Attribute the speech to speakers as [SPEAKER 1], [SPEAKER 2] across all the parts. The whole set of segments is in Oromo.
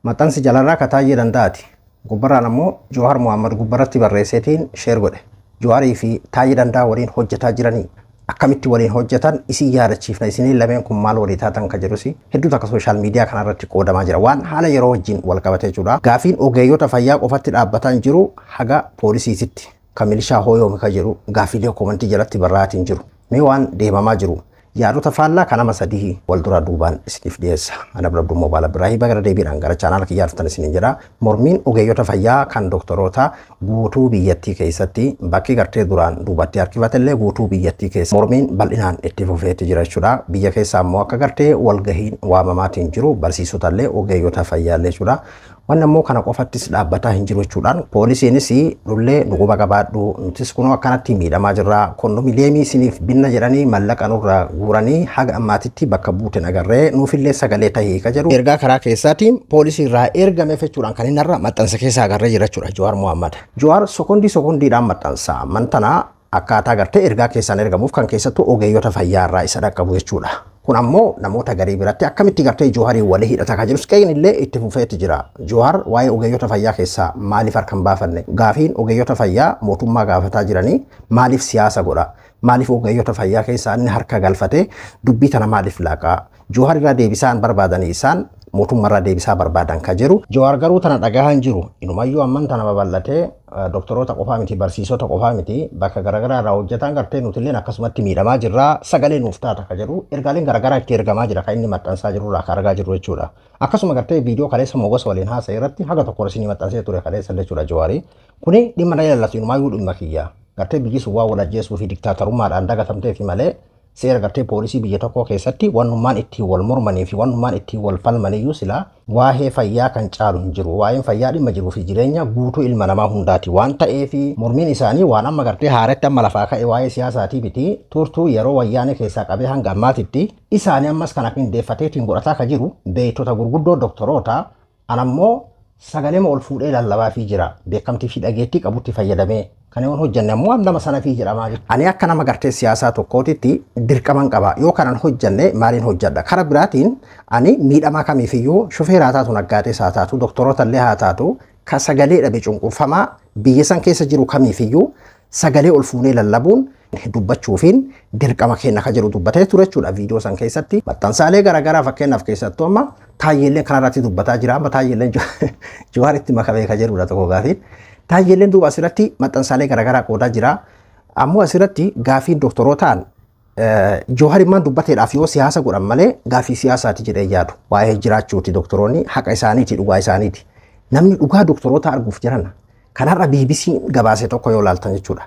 [SPEAKER 1] Maxxansi jalarraa kataayee dandaati. Gubbarraan ammoo Jawaar Mohaammed gubbarratti barreesseetiin sheer godhe. Jawaarii fi taayee dandaa waliin hojjetaa jiranii. Akkamitti waliin hojjetan isin yaadachiifna isinii lameen kun maal walii taatan ka jedhusi hedduu takka sooshaal miidiyaa kanarratti qoodamaa jira. Waan haala yeroo wajjin wal qabatee jira. Gaafiin ogeeyyota fayyaa qofatti dhaabbataa hin jiru haga poolisiititti kan milishaa hooyoomi ka jedhu gaafiilee komantii jalatti barraatiin jiru. Mee waan deemamaa jiru. Yaadota faallaa kanama sadii wal dura duubaan isiniif dhiyeessa. Ana Abduu Mobaala Biraahi bagara deebiidhaan gara chaanaala kiyyaa dhuftan isiniin jira. Mormiin ogeeyyota fayyaa kan doktoroota guutuu biyyattii keessatti bakki gartee duraan duubatti harkifatellee guutuu biyyattii keessa mormiin bal'inaan itti fufeetti jira jechuudha. Biyya keessa ammoo akka gartee walgahiin waamamaatiin jiru barsiisotallee ogeeyyota fayyaallee jechuudha. Waan ammoo kana qofattis dhaabbataa hin jiru jechuudhaan poolisiinis lullee nuquba qabaadhu nutis kunoo akkanatti miidhamaa jirra kondominiyeemii isiniif binna jedhanii mallaqa nurraa guuranii haga ammaatitti bakka buute agarree nuufillee sagalee tahee ka jedhu ergaa karaa keessaatiin poolisii irraa ergameef jechuudhaan kan inni irra maxxansa keessa agarree jira jechuudha Jawaar Mohaammed. Jawaar sekondiidhaan maxxansa mantanaa akkaataa gartee ergaa keessaan ergamuuf kan keessattuu ogeeyyota fayyaa irraa isa dhaqqabu jechuudha. Kun ammoo namoota garii biratti akkamitti gartee Jawaarii walii hidhata ka jirus qe'in illee itti fufeetti jira. Jawaar waa'ee ogeeyyota fayyaa keessaa maaliif harkan baafanne? Gaafiin ogeeyyota fayyaa mootummaa gaafataa jiranii maaliif siyaasa godha? Maaliif ogeeyyota fayyaa keessaa inni harka galfatee dubbii tana maaliif laaqaa? Jawaar irraa deebisaan barbaadanii isaan mootummaarraa deebisaa barbaadan ka jiru. Jawaar garuu tana dhagahaa hin jiru. Inumayyuu amman tana babal'atee doktoroota qofaa miti barsiisota qofaa miti bakka garaagaraa irraa hojjetan gartee nutilleen akkasumatti miidhamaa jirra sagalee nuuf taata ka jedhu ergaaleen garaagaraa itti ergamaa jira kan inni maxxansaa jiru irraa argaa jirru jechuudha. Akkasuma gartee viidiyoo kaleessa Mogosa waliin haasa'e irratti haga tokko isinii maxxansee ture kaleessa jechuudha Jawaarii. Kuni dhimma na ilaallatu inumayyuu dhimma kiyya. Gartee biyyi sun waa wal ajjeesuu fi diktaatarummaadhaan dagatamteefi malee seera gartee poolisii biyya tokko keessatti wannummaan ittiin wal mormanii fi wannummaan ittiin wal falmaniyyuu silaa waa'ee fayyaa kan caalu hin jiru. Waa'een fayyaa dhimma jiruu fi jireenya guutuu ilma namaa hundaati waan ta'eef mormiin isaanii waan amma gartee haaratti amma lafaa ka'e waa'ee siyaasaatii biti turtuu yeroo wayyaanee keessaa qabee hanga ammaatitti isaanii ammas kan akka hindeeffateetiin godhataa ka jiru beektota gurguddoo doktoroota anammoo sagalee ol fuudhee lallabaa fi jira beekamtii fi dhageettii qabutti fayyadamee kan waan hojjanne ammoo nama sana fi jedhamaa jira. Ani akka nama gartee siyaasaa tokkootitti dirqaman qaba yoo kanan hojjanne maaliin hojjadha kara biraatiin ani miidhamaa kamiifiyyuu shofeera haa taatu naggaatees haa taatu doktoroota illee haa taatu ka sagalee dhabe cunqurfamaa biyya san keessa jiru kamiifiyyuu sagalee ol fuunee lallabuun dubbachuufiin dirqama kenna ka jedhu dubbatee ture jechuudha viidiyoo san keessatti maxxansaalee garaagaraa fakkeenyaaf keessattuu amma taayyeelleen kanarratti dubbataa jira amma taayyeelleen Jawaaritti makamee ka jedhudha tokko gaafiin taayyeelleen duuba asirratti maxxansaalee garaagaraa qoodaa jira ammoo asirratti gaafiin doktorootaan Jawaarimmaan dubbateedhaaf yoo siyaasa godhan malee gaafii siyaasaati jedhee yaadu waa'ee jiraachuuti doktoroonni haqa isaaniiti dhugaa isaaniiti namni dhugaa doktoroota arguuf jiran kanarra BBC gabaase tokko yoo laaltan jechuudha.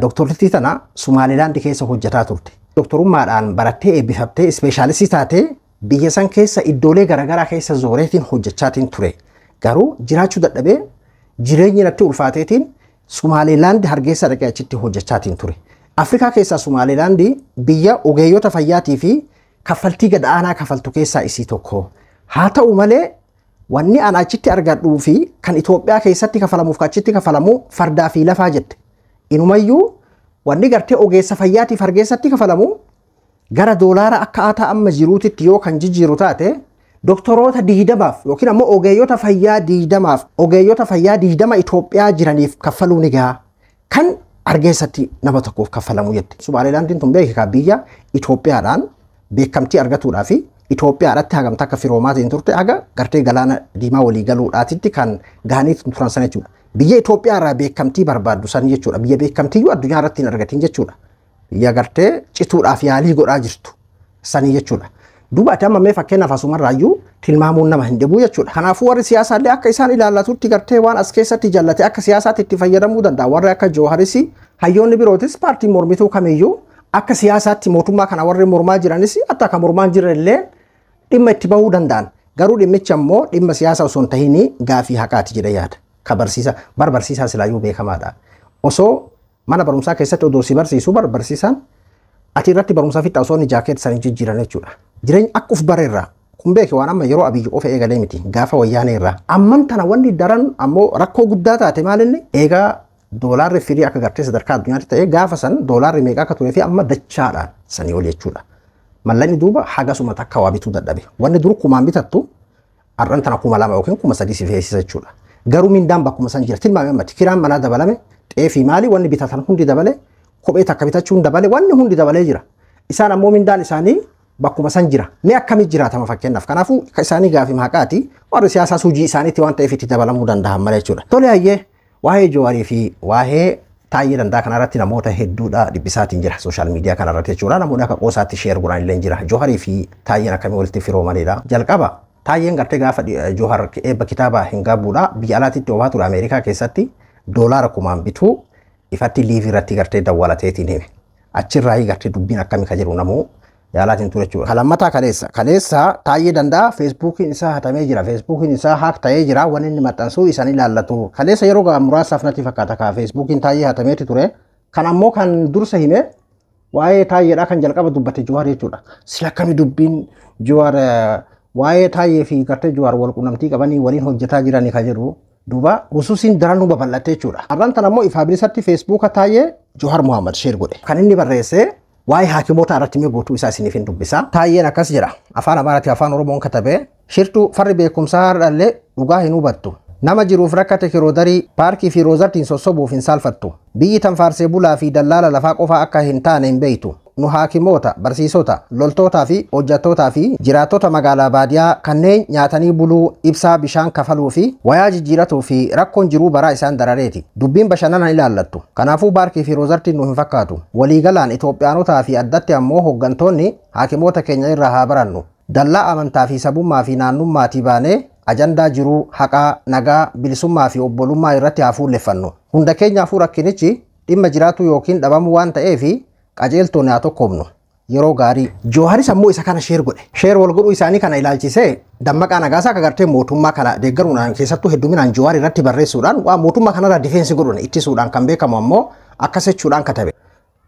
[SPEAKER 1] Doktorrittii tana Sumaalilaandi keessa hojjetaa turte. Doktorummaadhaan barattee eebbifattee ispeeshaalistii taatee biyya san keessa iddoolee garaagaraa keessa zooreetiin hojjechaatiin ture. Garuu jiraachuu dadhabee jireenyi natti ulfaateetiin Sumaalilaandi hargeysa dhaqee achitti hojjechaatiin ture. Afrikaa keessaa Sumaalilaandi biyya ogeeyyota fayyaatii fi kaffaltii gad aanaa kaffaltu keessaa isii tokko. Haa ta'u malee wanni ana achitti argadhuu fi kan Itoophiyaa keessatti kafalamuuf achitti kafalamu fardaa fi lafaa jette. Inumayyuu wanni gartee ogeessa fayyaatiif hargeessatti kafalamu gara doolaara akka aataa amma jiruutitti yoo kan jijjiiru taate doktoroota 20 yookiin ammoo ogeeyyota fayyaa 20 ogeeyyota fayyaa 20 Itoophiyaa jiraniif kaffaluu ni gaha kan hargeessatti nama tokkoof kaffalamu jette. Sumaalilaandiin tun beekaa biyya Itoophiyaadhaan beekamtii argatuudhaa fi Itoophiyaadhaatti hagamta akka firoomaatiin turte haga gartee galaana diimaa walii galuudhaatitti kan gaaniitu turan sana jechuudha. Biyya Itoophiyaa irraa beekamtii barbaaddu san jechuudha. Biyya beekamtiyyuu addunyaa irratti hin argatin jechuudha. Biyya gartee cituudhaaf yaalii godhaa jirtu sanii jechuudha. Duuba ati amma mee fakkeenyaaf asumarraayyuu tilmaamuun nama hin dhibuu jechuudha. Kanaafuu warri siyaasaallee akka isaan ilaallatutti gartee waan as keessatti jallate akka siyaasaatti itti fayyadamuu danda'a. Warri akka Jawaaris hayyoonni birootis paartiin mormituu kamiyyuu akka siyaasaatti mootummaa kana warri mormaa jiranis akka kan mormaan jiranillee dhimma itti bahuu danda'an. Garuu dhimmichi ammoo dhimma siyaasa osoo hin tahiin gaafii haqaati jedhee yaada. Ka barsiisaa silaayyuu beekamaadha. Osoo mana barumsaa keessatti odoo si barsiisuu barsiisaan ati irratti barumsaa fixaa osoo inni jaakeet sanii jijjiiran jechuudha. Jireenya akka uf bareerraa kun beeke waan amma yeroo abiyyi qofa eegalee miti gaafa wayyaanee irraa amman tana wanni daran ammoo rakkoo guddaa taate maalinni eegaa doolaarri firii akka gartee sadarkaa addunyaatti ta'ee gaafa san doolaarri meeqa akka turee fi amma dachaadhaan sanii ol jechuudha. Mallanni duuba hagasuma takka waa bituu dadhabe. Wanni dur kumaan bitattu arrantana kuma lama yookiin kuma sadii si feesisa jechuudha. Garuu mindaan bakkuma san jira tilmaamee ammatti kiraan manaa dabalame xeefii maali wanni bitatan hundi dabale kophee takka bitachuun dabale wanni hundi dabalee jira. Isaan ammoo mindaan isaanii bakkuma san jira. Mee akkamit jiraatama fakkeenyaaf kanaafuu isaanii gaafii maqaati warri siyaasaa hojii isaaniitti waan ta'eef itti dabalamuu danda'an malee jechuudha. Tole hayyee waa'ee Jawaarii fi waa'ee Taayyee Dandaa kanarratti namoota hedduudha dhibbisaatiin jira sooshaal miidiyaa kanarratti jechuudha. Namoonni akka qoosaatti sheer godhan illee jira. Jawaarii fi Taayyeen akkamii walitti firoomanidha. Jalqaba Taayyeen gartee gaafa Jawaar eebba kitaaba hin gaabuudha biyya alaatiitti oofaa ture Ameerikaa keessatti doolaara kumaan bituu ifatti liivii irratti gartee dawwalateetiin hime. Achirraa gartee dubbiin akkamii ka jedhu namuu yaalaatiin ture jechuudha. Kalammataa kaleessa Taayyee Dandaa feesbuukiin isaa hatamee jira. Feesbuukiin isaa haak ta'ee jira. Wanni inni maxxansuu isaan ilaallatu. Kaleessa yeroo muraasaaf natti fakkaata ka feesbuukiin Taayyee hatameeti ture. Kan ammoo kan dursa hime waa'ee Taayyeedhaa kan jalqaba dubbate Jawaar jechuudha. Sila akkamii dubbiin Jawaar waa'ee Taayyee fi gartee Jawaar wal quunnamtii qabanii waliin hojjetaa jiranii ka jedhu duuba husuusiin daran nu babal'atte jechuudha. Arrantan ammoo ifaa bilisatti feesbuuka Taayyee Jawaar Muhammad sheer godhe. Kan inni barreesse waa'ee haakimoota irratti mee gootuu isaa isiniif hin dubbisa. Taayyeen akkas jedha. Afaan Amaaraatii afaan Oromoon katabee shirtuu farri beekumsaa har'allee dhugaa hin hubattu. Nama jiruuf rakkate kiroodarii paarkii fi roozartiin sossobuuf hin saalfattu. Biyyi tanfaarsee bulaa fi dallaala lafaa qofaa akka hin taane hin beeytu. Nu haakimoota, barsiisota, loltootaa fi hojjettootaa fi jiraattota magaalaa baadiyaa kanneen nyaatanii buluu ibsaa bishaan kafaluu fi wayaa jijjiiratuu fi rakkoon jiruu baraa isaan darareeti. Dubbiin bashannana ilaallattu. Kanaafuu paarkii fi roozartiin nu hin fakkaatu. Waliigalaan Itoophiyaanotaa fi addatti ammoo hooggantoonni haakimoota keenya irraa haa barannu. Dallaa amantaa fi sabummaa fi naannummaatii baanee ajandaa jiruu haqaa nagaa bilisummaa fi obbolummaa irratti haa fuulleffannu. Hunda keenyaafuu rakkinichi dhimma jiraatu yookiin dhabamuu waan ta'eefi qajeeltoon haa tokkoomnu. Yeroo gaarii Jawaaris ammoo isa kana sheer godhe. Sheer wal godhuu isaanii kana ilaalchisee Dammaqaa Nagaasaa akka gartee mootummaa kana deeggaruudhaan keessattuu hedduminaan Jawaar irratti barreessuudhaan waan mootummaa kanarraa difeensi godhuun ittisuudhaan kan beekamu ammoo akkas jechuudhaan katabe.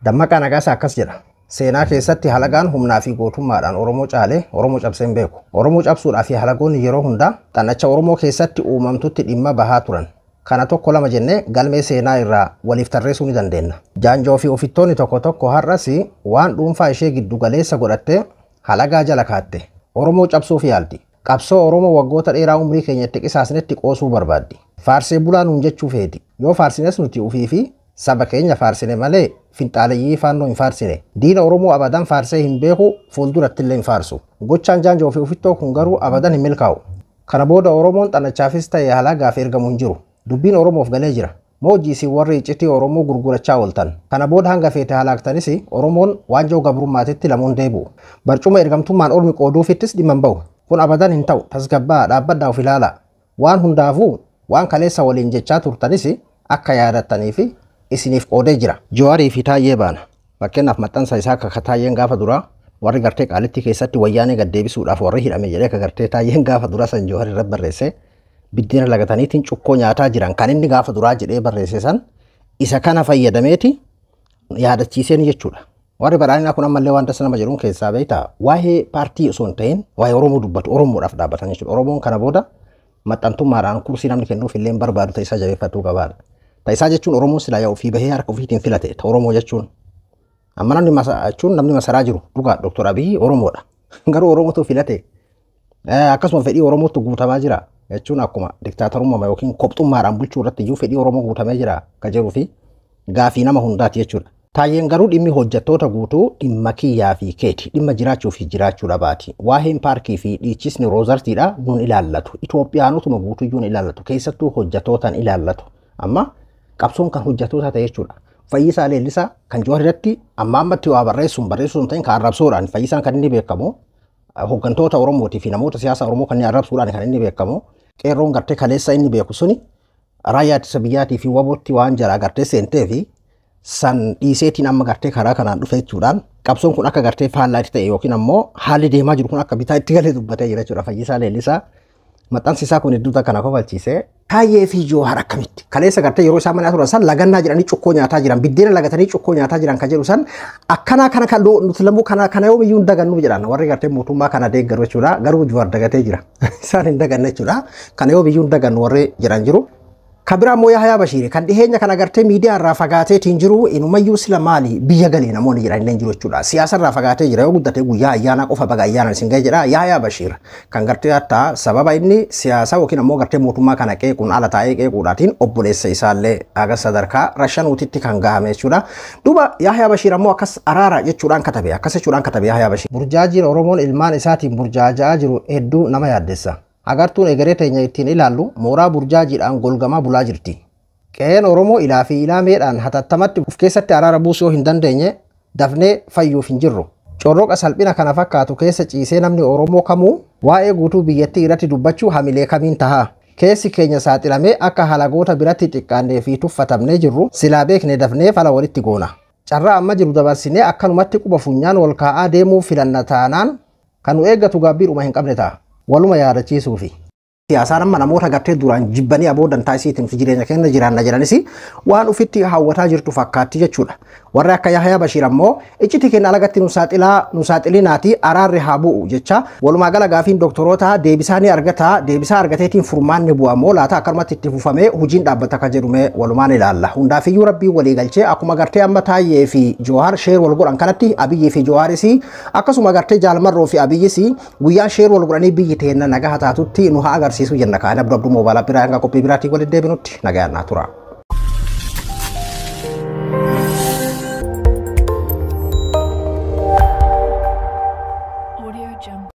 [SPEAKER 1] Dammaqaa Nagaasaa akkas jedha. Seenaa keessatti halagaan humnaa fi gootummaadhaan Oromoo caalee Oromoo cabsee hin beeku. Oromoo cabsuudhaa fi halagoonni yeroo hundaa xannacha Oromoo keessatti uumamtutti dhimma bahaa turan. Kana tokko lama jennee galmee seenaa irraa waliif tarreessuu ni dandeenya. Jaanjoo fi ofittoonni tokko har'as waan dhuunfaa ishee giddu galeessa godhattee halagaa jala kaatte. Oromoo cabsuuf yaalti. Qabsoo Oromoo waggoota dheeraa umrii keenyatti qisaasnetti qoosuu barbaaddi. Faarsee bulaa nuun jechuu feeti. Yoo faarsines nuti ufii fi saba keenya faarsine malee finxaaleyyii faannoo hin faarsine. Diina Oromoo abadan faarsee hin beeku fuulduratti illee hin faarsu. Gochaan jaanjoo fi ofittoo kun garuu abadan hin milkaa'u. Kana booda Oromoon xannachaafis ta'e halagaaf ergamu hin jiru. Dubbiin Oromoof galee jira. Moojjiisi warri iccitii Oromoo gurgurachaa ooltan. Kana booda hanga feete halaaktanis Oromoon waanjoo gabrummaatitti lamuun deebi'u. Barcuma ergamtummaan ormi qooduufittis dhimma hin ba'u. Kun abadan hin ta'u. Tasgabbaa dhaabbadhaa of ilaala. Waan hundaafuu waan kaleessa waliin jechaa turtanis akka yaadattanii fi isiniif qoodee jira. Jawaarii fi Taayyee baana. Fakkeenyaaf maxxansa isaa akka Taayyeen gaafa duraa warri gartee qaalitti keessatti wayyaanee gad deebisuudhaaf warri hidhame jedhee akka gartee Taayyeen gaafa duraa san Jawaar irratti barreesse biddeena lagataniitiin cukkoo nyaataa jiran kan inni gaafa duraa jedhee barreesse san isa kana fayyadameeti yaadachiiseen jechuudha. Warri badhaadhinaa kun ammallee waan nama jedhuun keessaa beektaa waa'ee paartii osoo hin ta'in waa'ee Oromoo dubbatu Oromoodhaaf dhaabbatan jechuudha. Oromoon kana booda maxxantummaadhaan kursii namni kennuuf illee barbaadu ta'isaa jabeeffatuu qabaadha. Ta'isaa jechuun Oromoon silaa yaa ofii bahee harka ofiitiin filate Oromoo jechuun. Amma namni masaraa jiru dhugaa Dr. Abiy Oromoodha. Garuu Oromootu filate. Akkasuma fedhii Oromootu guutamaa jira. Jechuun akkuma diktaatorummaa yookiin kopxummaadhaan bulchuu irratti iyyuu fedhii Oromoo guutamee jira ka jedhuu fi gaafii nama hundaati jechuudha. Taayyeen garuu dhimmi hojjettoota guutuu dhimma kiyyaa fi keeti dhimma jiraachuu fi jiraachuu dhabaati. Waa'een paarkii fi dhiichisni roozartiidha nuun ilaallatu. Itoophiyaanotuma guutuu iyyuu ilaallatu. Keessattuu hojjettootaan ilaallatu. Amma qabsoon kan hojjettoota ta'e jechuudha. Fayyisaa Leellisaa kan Jawaar irratti amma ammatti waa barreessuun ta'in kan arrabsuudhaan Fayyisaan kan inni beekamu hooggantoota Oromootii fi namoota siyaasa Oromoo kan arrabsuudhaan kan inni beekamu qeerroon gartee kaleessa inni beeku suni raayyaa ittisa biyyaatii fi wabootti waan jara gartee seentee fi san dhiiseetiin amma gartee karaa kanaan dhufe jechuudhaan qabsoon kun akka gartee faallaatti ta'e yookiin ammoo haalli deemaa jiru kun akka bitaa itti galee dubbatee jira jechuudha. Fayyisaa Leellisaa maxxansi isaa kun hedduuta kana kofalchiisee Taayyee fi Jawaar akkamitti kaleessa gartee yeroo isaan mana turan san lagannaa jedhanii cukkoo nyaataa jiran biddeena lagatanii cukkoo nyaataa jiran kan jedhu san akkana kan nuti lamuu kana yoo biyyuun dagannu jedhan warri gartee mootummaa kana deeggaru jechuudha. Garuu Jawaar dagatee jira isaan hin daganne jechuudha. Kana yoo biyyuun dagannu warri jiran jiru. kabira mo Yahya Bashir kan dhiheenya kan agartee miidiyaa irraa fagaatee tiin jiru inumayyuu sila maali biyya galee namoonni jiran illee jiru jechuudha siyaasa irraa fagaatee jira yoo guddatee guyyaa ayyaana qofa baga ayyaana isin ga'e jedha Yahya Bashir kan gartee hatta sababa inni siyaasa yookiin ammoo gartee mootummaa kana qeequun ala taa'ee qeequudhaatiin obboleessa isaallee aga sadarkaa rashanuutitti kan gahame jechuudha duuba Yahya Bashir ammoo akkas araara jechuudhaan katabe akkas jechuudhaan katabe Yahya Bashir burjaajiin Oromoon ilmaan isaatiin burjaajaa jiru hedduu nama yaaddessa agartuun egeree teenya ittiin ilaallu mooraa burjaajiidhaan golgamaa bulaa jirti. Qe'een Oromoo ilaa fi ilaameedhaan hatattamatti of keessatti araara buusuu yoo hin dandeenye dafnee fayyuuf hin jirru. Corroqa salphina kana fakkaatu keessa ciisee namni Oromoo kamuu waa'ee guutuu biyyattii irratti dubbachuu hamilee kamiin tahaa. Keessi keenya saaxilamee akka halagoota biratti xiqqaannee fi tuffatamnee jirru silaa beekne dafnee fala walitti goona. Carraa amma jiru dabarsinee akkanumatti quba funyaan wal kaa'aa deemuu filanna taanaan kan nu eeggatu gaabbiidhuma hin qabne ta'a. Waluma yaadachiisuufi. Siyaasaan amma namoota gartee duraan jibbanii aboodan taasiseetiin fi jireenya keenya jiraanna jiranis waan ufitti hawwataa jirtu fakkaatti jechuudha. Warri akka Yahya Bashir ammoo iccitii keenya alagatti nu saaxilinaati araarri haa bu'u jecha walumaa gala gaafiin doktoroota deebisaanii argataa deebisaa argateetiin furmaanni bu'amoo laata akkanumatti itti fufamee hojiin dhaabbata kan jedhume walumaan ilaalla. Hundaafiyyuu rabbiin walii galchee akkuma gartee amma Taayyee fi Johaar sheer wal godhan kanatti Abiyyii fi Johaaris akkasuma gartee Jaalmarroo fi Abiyyis guyyaan sheer wal godhanii biyyi teenya nagaa taatutti nu haa agarsiisu jenna kaan abduu mobaala biraa hanga qophii biraatii walitti deebinutti nagaa tura.